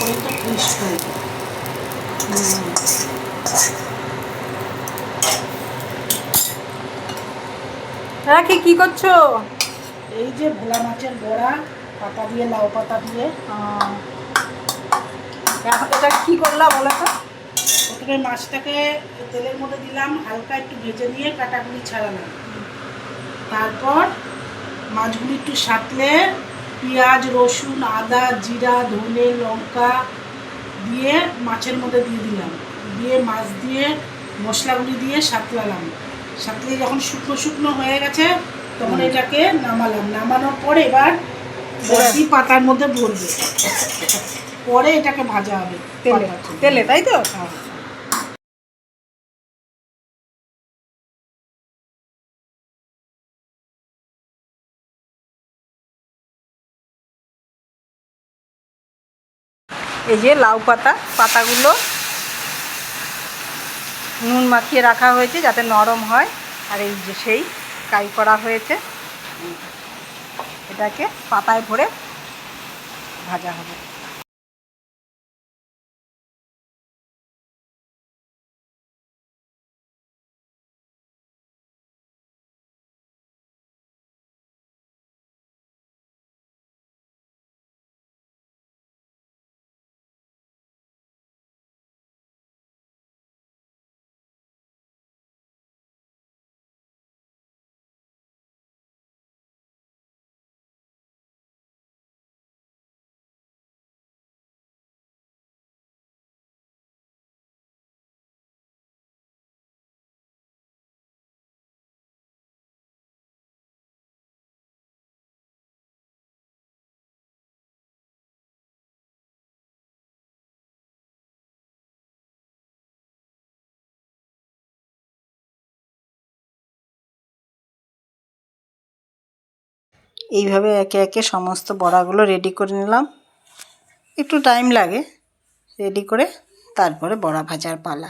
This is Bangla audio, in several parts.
তারপরে তো ক্রিস্প হয়ে যায়। রাখি কি করছো? এই যে ভোলা মাছের বড়া, পাতা দিয়ে, লাউ পাতা দিয়ে। এটা কি করলা বলো তো? প্রথমে মাছটাকে তেলের মধ্যে দিলাম, হালকা একটু ভেজে নিয়ে কাটাগুলি ছাড়ালাম। তারপর মাছগুলি একটু সাঁতলে পেঁয়াজ, রসুন, আদা, জিরা, ধনে, লঙ্কা দিয়ে মাছের মধ্যে দিয়ে দিলাম। দিয়ে মাছ দিয়ে মশলাগুলি দিয়ে সাঁতলালাম। সাঁতলে যখন শুকনো শুকনো হয়ে গেছে তখন এটাকে নামালাম। নামানোর পরে এবার বড়ি পাতার মধ্যে ভরবে, পরে এটাকে ভাজা হবে তেলে, তাই তো? হ্যাঁ। এই যে লাউ পাতাগুলো নুন মাখিয়ে রাখা হয়েছে যাতে নরম হয়। আর এই যে সেই কাই করা হয়েছে, এটাকে পাতায় ভরে ভাজা হবে। এইভাবে একে একে সমস্ত বড়াগুলো রেডি করে নিলাম। একটু টাইম লাগে রেডি করে, তারপরে বড়া ভাজার পালা।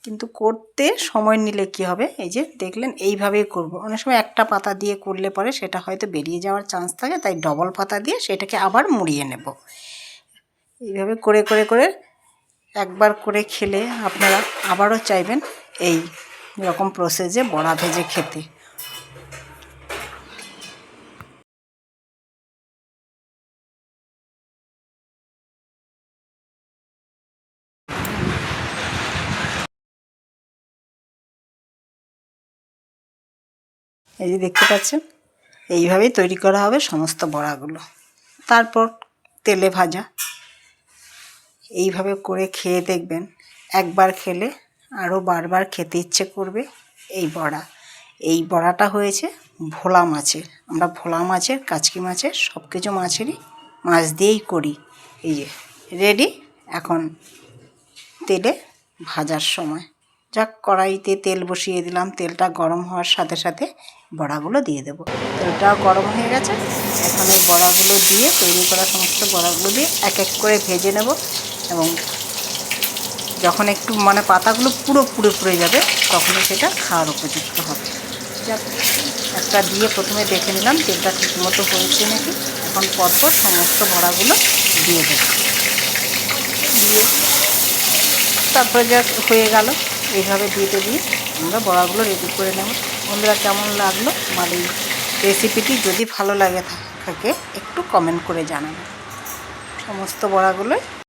কিন্তু করতে সময় নিলে কি হবে, এই যে দেখলেন এইভাবেই করব। অনেক সময় একটা পাতা দিয়ে করলে পরে সেটা হয়তো বেরিয়ে যাওয়ার চান্স থাকে, তাই ডবল পাতা দিয়ে সেটাকে আবার মুড়িয়ে নেব। এইভাবে করে করে করে একবার করে খেলে আপনারা আবারও চাইবেন এই রকম প্রসেসে বড়া ভেজে খেতে। এই যে দেখতে পাচ্ছেন, এইভাবেই তৈরি করা হবে সমস্ত বড়াগুলো। তারপর তেলে ভাজা। এইভাবে করে খেয়ে দেখবেন, একবার খেলে আরও বারবার খেতে ইচ্ছে করবে এই বড়া। এই বড়াটা হয়েছে ভোলা মাছের। আমরা ভোলা মাছের, কাচকি মাছের, সব কিছু মাছ দিয়েই করি। এই যে রেডি। এখন তেলে ভাজার সময় যাক, কড়াইতে তেল বসিয়ে দিলাম। তেলটা গরম হওয়ার সাথে সাথে বড়াগুলো দিয়ে দেবো। তেলটাও গরম হয়ে গেছে। এখন এই বড়াগুলো দিয়ে, তৈরি করা সমস্ত বড়াগুলো দিয়ে এক এক করে ভেজে নেব। এবং যখন একটু পাতাগুলো পুরো পুড়ে যাবে তখনই সেটা খাওয়ার উপযুক্ত হবে। যাক, একটা দিয়ে প্রথমে দেখে নিলাম তেলটা ঠিকমতো হয়েছে নাকি। এখন পরপর সমস্ত বড়াগুলো দিয়ে দেবো। দিয়ে তারপরে যা হয়ে গেল, এইভাবে দিয়ে আমরা বড়াগুলো রেডি করে নেব। বন্ধুরা, কেমন লাগলো আমার এই রেসিপিটি? যদি ভালো লাগে থাকে একটু কমেন্ট করে জানাবেন। সমস্ত বড়াগুলোই